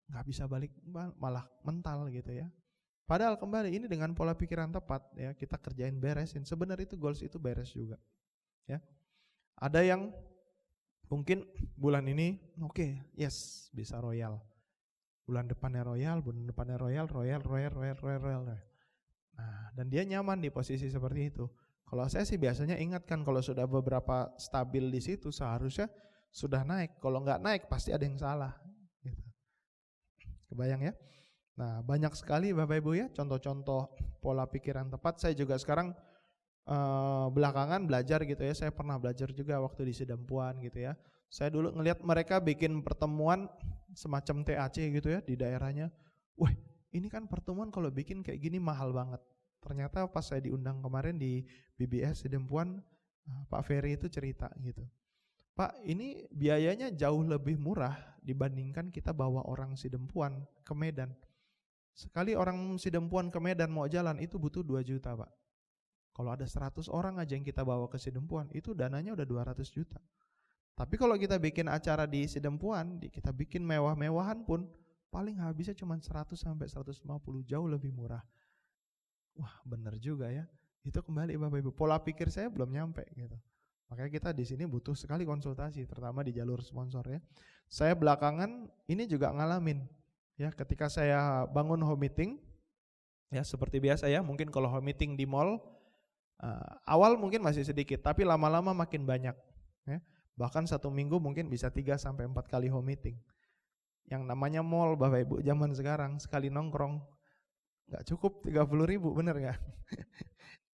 nggak bisa balik, malah mental gitu ya. Padahal kembali ini dengan pola pikiran tepat ya, kita kerjain beresin. Sebenarnya itu goals itu beres juga. Ya. Ada yang mungkin bulan ini oke, yes bisa royal. Bulan depannya royal. Nah, dan dia nyaman di posisi seperti itu. Kalau saya sih biasanya ingatkan kalau sudah beberapa stabil di situ seharusnya sudah naik. Kalau nggak naik pasti ada yang salah. Gitu. Kebayang ya? Nah, banyak sekali Bapak Ibu ya contoh-contoh pola pikir yang tepat. Saya juga sekarang belakangan belajar gitu ya. Saya pernah belajar juga waktu di Sidempuan gitu ya. Saya dulu ngelihat mereka bikin pertemuan semacam TAC gitu ya di daerahnya. Wah, ini kan pertemuan kalau bikin kayak gini mahal banget. Ternyata pas saya diundang kemarin di BBS Sidempuan, Pak Ferry itu cerita gitu. Pak, ini biayanya jauh lebih murah dibandingkan kita bawa orang Sidempuan ke Medan. Sekali orang Sidempuan ke Medan mau jalan itu butuh 2 juta Pak. Kalau ada 100 orang aja yang kita bawa ke Sidempuan, itu dananya udah 200 juta. Tapi kalau kita bikin acara di Sidempuan, kita bikin mewah-mewahan pun, paling habisnya cuma 100 sampai 150, jauh lebih murah. Wah benar juga ya. Itu kembali Bapak Ibu, pola pikir saya belum nyampe gitu. Makanya kita di sini butuh sekali konsultasi, terutama di jalur sponsor ya. Saya belakangan ini juga ngalamin ya, ketika saya bangun home meeting, ya seperti biasa ya, mungkin kalau home meeting di mall, awal mungkin masih sedikit, tapi lama-lama makin banyak ya. Bahkan 1 minggu mungkin bisa 3-4 kali home meeting. Yang namanya mall Bapak Ibu zaman sekarang, sekali nongkrong gak cukup 30.000, bener gak?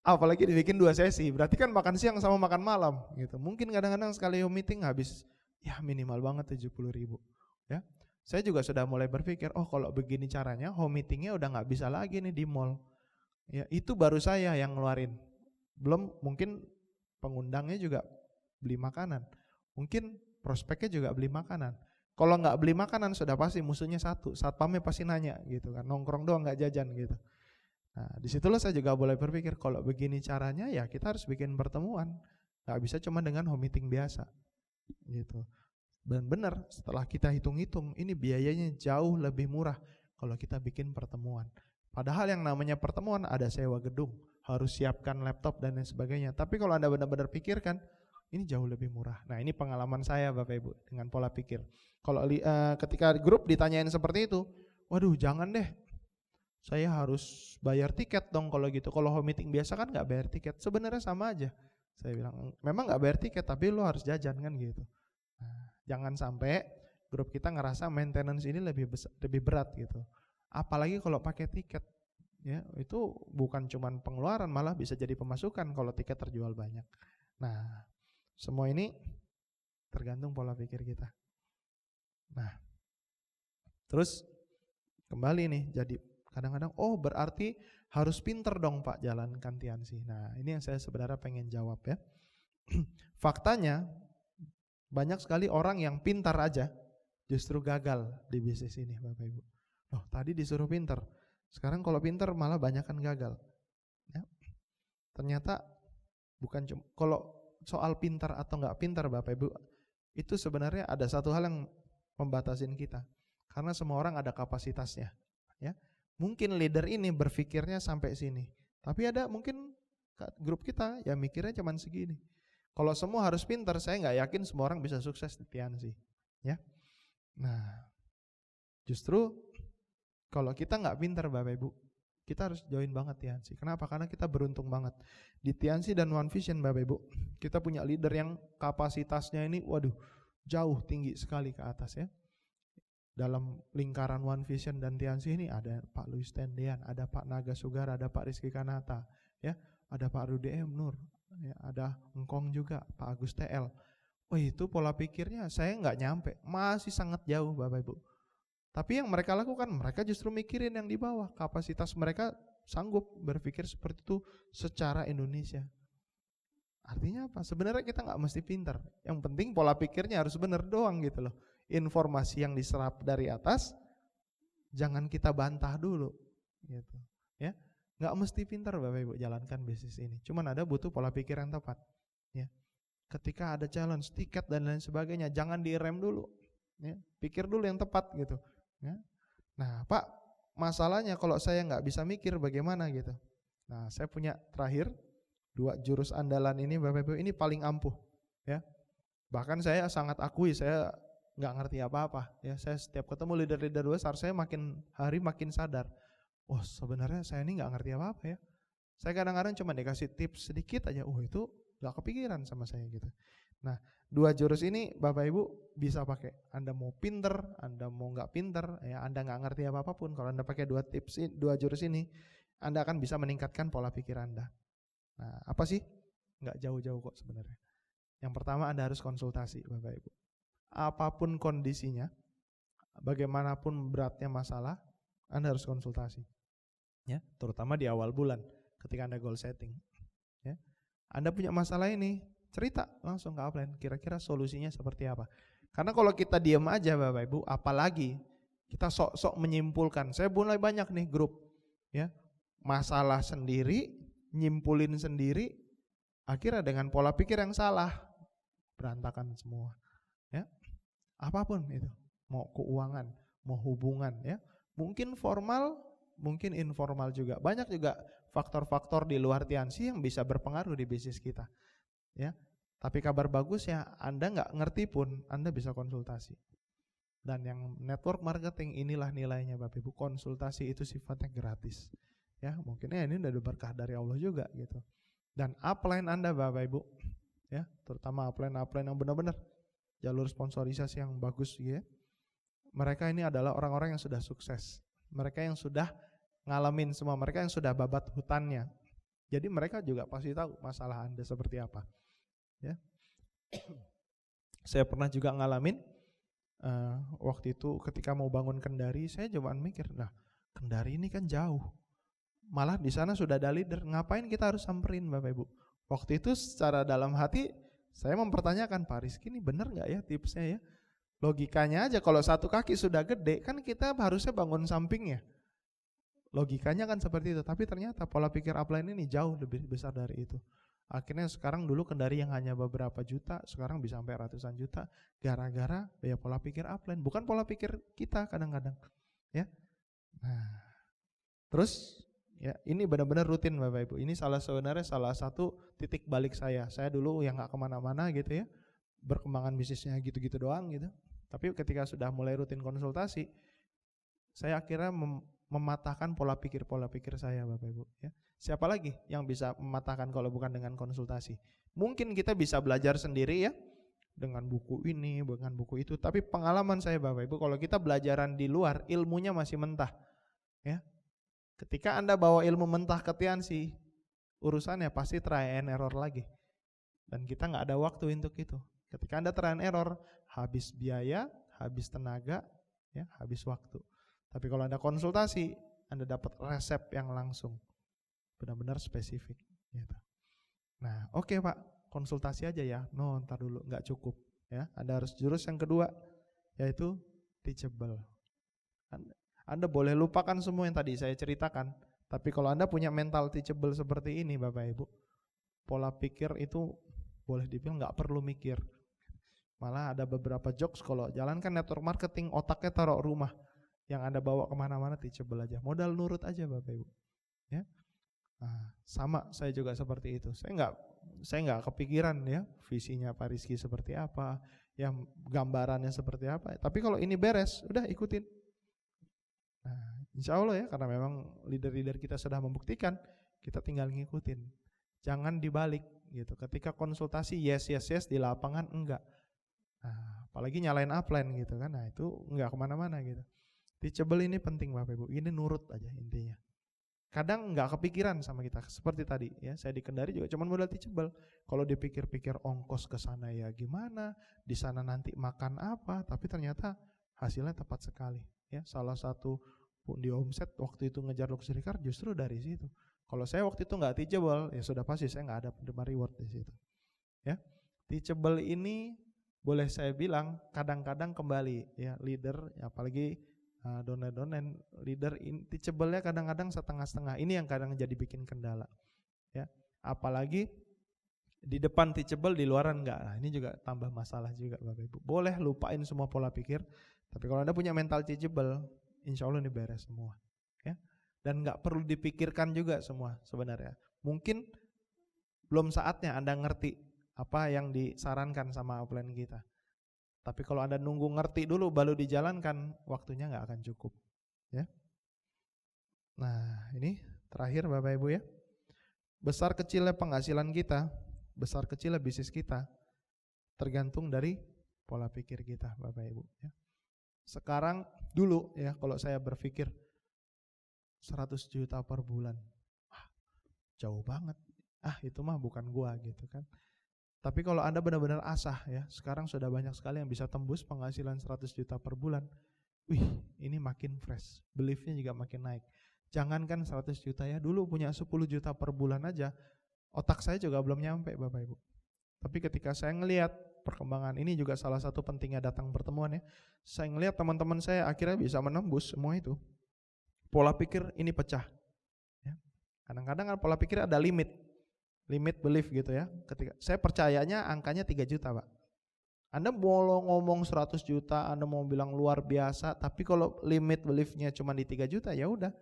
Apalagi dibikin 2 sesi, berarti kan makan siang sama makan malam gitu. Mungkin kadang-kadang sekali home meeting habis ya minimal banget 70.000 ya. Saya juga sudah mulai berpikir, oh kalau begini caranya home meetingnya udah gak bisa lagi nih di mall. Ya itu baru saya yang ngeluarin. Belum mungkin pengundangnya juga beli makanan. Mungkin prospeknya juga beli makanan. Kalau nggak beli makanan sudah pasti musuhnya satu, satpamnya pasti nanya gitu kan, nongkrong doang nggak jajan gitu. Nah, disitulah saya juga boleh berpikir, kalau begini caranya ya kita harus bikin pertemuan. Gak bisa cuma dengan home meeting biasa gitu. Dan benar, setelah kita hitung-hitung, ini biayanya jauh lebih murah kalau kita bikin pertemuan. Padahal yang namanya pertemuan ada sewa gedung, harus siapkan laptop dan lain sebagainya. Tapi kalau Anda benar-benar pikirkan, ini jauh lebih murah. Nah, ini pengalaman saya Bapak Ibu dengan pola pikir. Kalau ketika grup ditanyain seperti itu, waduh jangan deh, saya harus bayar tiket dong kalau gitu. Kalau home meeting biasa kan gak bayar tiket. Sebenarnya sama aja. Saya bilang, memang gak bayar tiket tapi lo harus jajan kan gitu. Nah, jangan sampai grup kita ngerasa maintenance ini lebih berat gitu. Apalagi kalau pakai tiket, ya itu bukan cuman pengeluaran, malah bisa jadi pemasukan kalau tiket terjual banyak. Nah, semua ini tergantung pola pikir kita. Nah, terus kembali nih, jadi kadang-kadang berarti harus pinter dong Pak jalankan Tiansi. Nah, ini yang saya sebenarnya pengen jawab ya. Faktanya banyak sekali orang yang pintar aja justru gagal di bisnis ini Bapak Ibu. Loh, tadi disuruh pinter, sekarang kalau pinter malah banyakan gagal. Ya. Ternyata bukan cuma kalau soal pintar atau nggak pintar Bapak Ibu, itu sebenarnya ada satu hal yang membatasin kita. Karena semua orang ada kapasitasnya. Ya, mungkin leader ini berpikirnya sampai sini, tapi ada mungkin grup kita yang mikirnya cuman segini. Kalau semua harus pintar, saya nggak yakin semua orang bisa sukses di Tiansi. Ya, nah justru kalau kita nggak pintar Bapak Ibu, kita harus join banget Tiansi. Kenapa? Karena kita beruntung banget di Tiansi dan One Vision Bapak Ibu. Kita punya leader yang kapasitasnya ini, waduh, jauh tinggi sekali ke atas ya. Dalam lingkaran One Vision dan Tiansi ini ada Pak Luis Tendean, ada Pak Naga Sugara, ada Pak Rizky Kanata, ya, ada Pak Rudi M. Nur, ya, ada Engkong juga, Pak Agus TL. Itu pola pikirnya saya nggak nyampe, masih sangat jauh Bapak Ibu. Tapi yang mereka lakukan, mereka justru mikirin yang di bawah. Kapasitas mereka sanggup berpikir seperti itu secara Indonesia. Artinya apa? Sebenarnya kita nggak mesti pintar. Yang penting pola pikirnya harus benar doang gitu loh. Informasi yang diserap dari atas jangan kita bantah dulu gitu ya. Nggak mesti pintar Bapak Ibu jalankan bisnis ini. Cuman ada butuh pola pikir yang tepat ya. Ketika ada challenge, tiket dan lain sebagainya, jangan direm dulu ya. Pikir dulu yang tepat gitu ya. Nah Pak, masalahnya kalau saya nggak bisa mikir bagaimana gitu. Nah saya punya terakhir 2 jurus andalan ini Bapak Ibu, ini paling ampuh ya. Bahkan saya sangat akui saya nggak ngerti apa-apa ya. Saya setiap ketemu leader-leader besar, saya makin hari makin sadar, sebenarnya saya ini nggak ngerti apa-apa ya. Saya kadang-kadang cuma dikasih tips sedikit aja, itu nggak kepikiran sama saya gitu. Nah 2 jurus ini Bapak Ibu bisa pakai. Anda mau pinter, Anda mau nggak pinter, ya Anda nggak ngerti apa-apapun, kalau Anda pakai 2 jurus ini, Anda akan bisa meningkatkan pola pikir Anda. Nah apa sih? Nggak jauh-jauh kok sebenarnya. Yang pertama Anda harus konsultasi Bapak Ibu. Apapun kondisinya, bagaimanapun beratnya masalah, Anda harus konsultasi. Ya, terutama di awal bulan ketika Anda goal setting. Ya. Anda punya masalah ini, cerita langsung ke upline, kira-kira solusinya seperti apa. Karena kalau kita diam aja Bapak Ibu, apalagi kita sok-sok menyimpulkan. Saya mulai banyak nih grup ya. Masalah sendiri, nyimpulin sendiri, akhirnya dengan pola pikir yang salah, berantakan semua. Ya. Apapun itu, mau keuangan, mau hubungan ya, mungkin formal, mungkin informal juga. Banyak juga faktor-faktor di luar Tiansi yang bisa berpengaruh di bisnis kita ya. Tapi kabar bagus ya, Anda nggak ngerti pun Anda bisa konsultasi. Dan yang network marketing inilah nilainya Bapak Ibu, konsultasi itu sifatnya gratis ya. Mungkin ini udah berkah dari Allah juga gitu. Dan upline Anda Bapak Ibu ya, terutama upline yang benar-benar jalur sponsorisasi yang bagus ya. Mereka ini adalah orang-orang yang sudah sukses. Mereka yang sudah ngalamin semua, mereka yang sudah babat hutannya. Jadi mereka juga pasti tahu masalah Anda seperti apa. Ya. Saya pernah juga ngalamin waktu itu ketika mau bangun Kendari, saya cuma mikir, Kendari ini kan jauh. Malah di sana sudah ada leader, ngapain kita harus samperin Bapak Ibu? Waktu itu secara dalam hati saya mempertanyakan, Pak Rizky ini benar nggak ya tipsnya ya? Logikanya aja kalau satu kaki sudah gede kan kita harusnya bangun sampingnya. Logikanya kan seperti itu, tapi ternyata pola pikir upline ini jauh lebih besar dari itu. Akhirnya sekarang dulu Kendari yang hanya beberapa juta, sekarang bisa sampai ratusan juta, gara-gara ya pola pikir upline, bukan pola pikir kita kadang-kadang, ya. Nah, terus ya ini benar-benar rutin Bapak Ibu. Ini sebenarnya salah satu titik balik saya. Saya dulu yang nggak kemana-mana gitu ya, berkembangan bisnisnya gitu-gitu doang gitu. Tapi ketika sudah mulai rutin konsultasi, saya akhirnya mematahkan pola pikir saya Bapak Ibu ya. Siapa lagi yang bisa mematahkan kalau bukan dengan konsultasi? Mungkin kita bisa belajar sendiri ya, dengan buku ini, dengan buku itu. Tapi pengalaman saya Bapak Ibu, kalau kita belajaran di luar, ilmunya masih mentah ya. Ketika Anda bawa ilmu mentah ke Tiansi, urusannya pasti try and error lagi. Dan kita gak ada waktu untuk itu. Ketika Anda try and error, habis biaya, habis tenaga, ya, habis waktu. Tapi kalau Anda konsultasi, Anda dapat resep yang langsung, benar-benar spesifik gitu. Nah oke Pak, konsultasi aja ya. No, ntar dulu, gak cukup ya. Anda harus jurus yang kedua, yaitu teachable. Anda boleh lupakan semua yang tadi saya ceritakan, tapi kalau Anda punya mental teachable seperti ini Bapak Ibu, pola pikir itu boleh dibilang gak perlu mikir. Malah ada beberapa jokes, kalau jalankan network marketing, otaknya taruh rumah, yang Anda bawa kemana-mana teachable aja, modal nurut aja Bapak Ibu ya. Nah, sama saya juga seperti itu. Saya nggak kepikiran ya visinya Pak Rizky seperti apa, yang gambarannya seperti apa. Tapi kalau ini beres, udah ikutin. Nah, insya Allah ya, karena memang leader-leader kita sudah membuktikan, kita tinggal ngikutin. Jangan dibalik gitu. Ketika konsultasi yes di lapangan enggak. Nah, apalagi nyalain upline gitu kan. Nah, itu enggak kemana-mana gitu. Teachable ini penting Bapak Ibu. Ini nurut aja intinya. Kadang nggak kepikiran sama kita seperti tadi ya, saya di Kendari juga cuma modal teachable. Kalau dipikir-pikir ongkos ke sana ya gimana, di sana nanti makan apa, tapi ternyata hasilnya tepat sekali ya. Salah satu pundi omset waktu itu ngejar luxury car justru dari situ. Kalau saya waktu itu nggak teachable ya sudah pasti saya nggak ada penerima reward di situ ya. Teachable ini boleh saya bilang kadang-kadang kembali ya, leader apalagi donen leader teachable-nya kadang-kadang setengah-setengah. Ini yang kadang jadi bikin kendala ya. Apalagi di depan teachable, di luaran enggak. Nah, ini juga tambah masalah juga Bapak Ibu. Boleh lupain semua pola pikir, tapi kalau Anda punya mental teachable, insya Allah ini beres semua ya. Dan enggak perlu dipikirkan juga semua sebenarnya. Mungkin belum saatnya Anda ngerti apa yang disarankan sama upline kita. Tapi kalau Anda nunggu ngerti dulu baru dijalankan, waktunya nggak akan cukup ya. Nah ini terakhir Bapak Ibu ya, besar kecilnya penghasilan kita, besar kecilnya bisnis kita tergantung dari pola pikir kita Bapak Ibu ya. Sekarang dulu ya, kalau saya berpikir 100 juta per bulan, jauh banget, itu mah bukan gua gitu kan. Tapi kalau Anda benar-benar asah ya, sekarang sudah banyak sekali yang bisa tembus penghasilan 100 juta per bulan. Wih, ini makin fresh, beliefnya juga makin naik. Jangankan 100 juta ya, dulu punya 10 juta per bulan aja, otak saya juga belum nyampe Bapak Ibu. Tapi ketika saya ngelihat perkembangan, ini juga salah satu pentingnya datang pertemuan ya, saya ngelihat teman-teman saya akhirnya bisa menembus semua itu. Pola pikir ini pecah ya. Kadang-kadang kan pola pikir ada limit belief gitu ya. Ketika saya percayanya angkanya 3 juta Pak. Anda mau ngomong 100 juta, Anda mau bilang luar biasa, tapi kalau limit beliefnya cuma di 3 juta ya udah.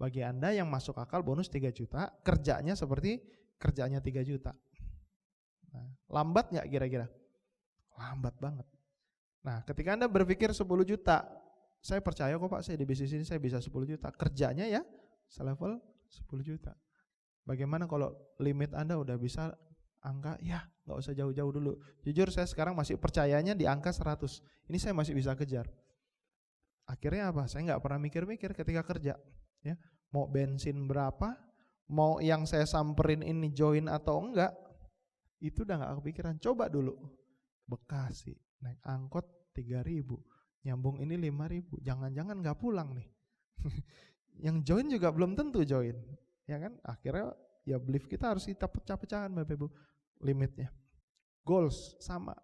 Bagi Anda yang masuk akal bonus 3 juta, kerjanya seperti kerjanya 3 juta. Nah, lambat gak kira-kira? Lambat banget. Nah ketika Anda berpikir 10 juta, saya percaya kok Pak, saya di bisnis ini saya bisa 10 juta. Kerjanya ya selevel 10 juta. Bagaimana kalau limit Anda udah bisa angka, ya gak usah jauh-jauh dulu. Jujur saya sekarang masih percayanya di angka 100. Ini saya masih bisa kejar. Akhirnya apa? Saya gak pernah mikir-mikir ketika kerja ya. Mau bensin berapa, mau yang saya samperin ini join atau enggak, itu udah gak kepikiran. Coba dulu Bekasi, naik angkot 3.000, nyambung ini 5.000, jangan-jangan gak pulang nih. Yang join juga belum tentu join. Ya kan, akhirnya ya belief kita harus kita pecah-pecahan Bapak Ibu limitnya. Goals sama,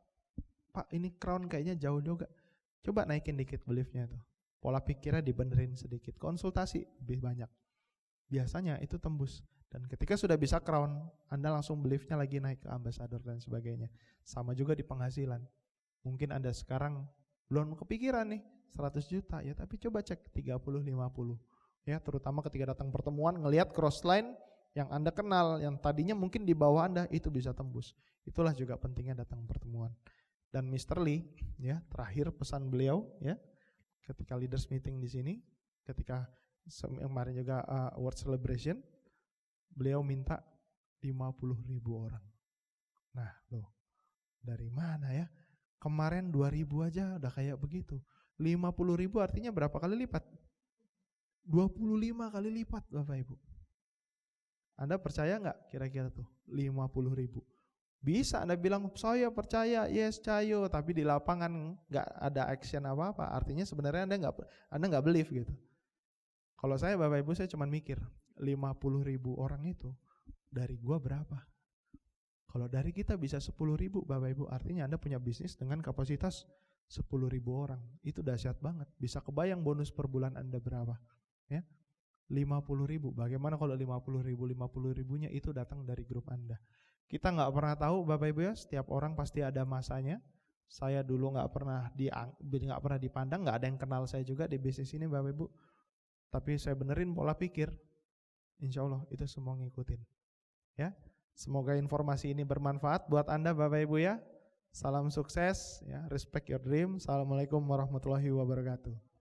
Pak ini crown kayaknya jauh juga, coba naikin dikit beliefnya tuh, pola pikirnya dibenerin sedikit, konsultasi lebih banyak biasanya itu tembus. Dan ketika sudah bisa crown, Anda langsung beliefnya lagi naik ke ambassador dan sebagainya. Sama juga di penghasilan. Mungkin Anda sekarang belum kepikiran nih 100 juta ya, tapi coba cek 30-50 ya, terutama ketika datang pertemuan ngelihat crossline yang Anda kenal, yang tadinya mungkin di bawah Anda, itu bisa tembus. Itulah juga pentingnya datang pertemuan. Dan Mr. Lee ya, terakhir pesan beliau ya, ketika leaders meeting di sini, ketika kemarin juga award celebration, beliau minta 50.000 orang. Nah loh, dari mana ya? Kemarin 2.000 aja udah kayak begitu. 50.000 artinya berapa kali lipat? 25 kali lipat Bapak Ibu. Anda percaya nggak kira-kira tuh 50.000? Bisa Anda bilang saya percaya, yes cayo, tapi di lapangan nggak ada action apa-apa. Artinya sebenarnya Anda nggak believe gitu. Kalau saya Bapak Ibu, saya cuma mikir 50.000 orang itu dari gua berapa? Kalau dari kita bisa 10.000 Bapak Ibu, artinya Anda punya bisnis dengan kapasitas 10.000 orang. Itu dahsyat banget. Bisa kebayang bonus per bulan Anda berapa? Ya, 50.000. Bagaimana kalau 50.000-50.000-nya itu datang dari grup Anda? Kita nggak pernah tahu Bapak Ibu ya. Setiap orang pasti ada masanya. Saya dulu nggak pernah dipandang, nggak ada yang kenal saya juga di bisnis ini Bapak Ibu. Tapi saya benerin pola pikir. Insya Allah itu semua ngikutin. Ya. Semoga informasi ini bermanfaat buat Anda Bapak Ibu ya. Salam sukses ya, respect your dream. Assalamualaikum warahmatullahi wabarakatuh.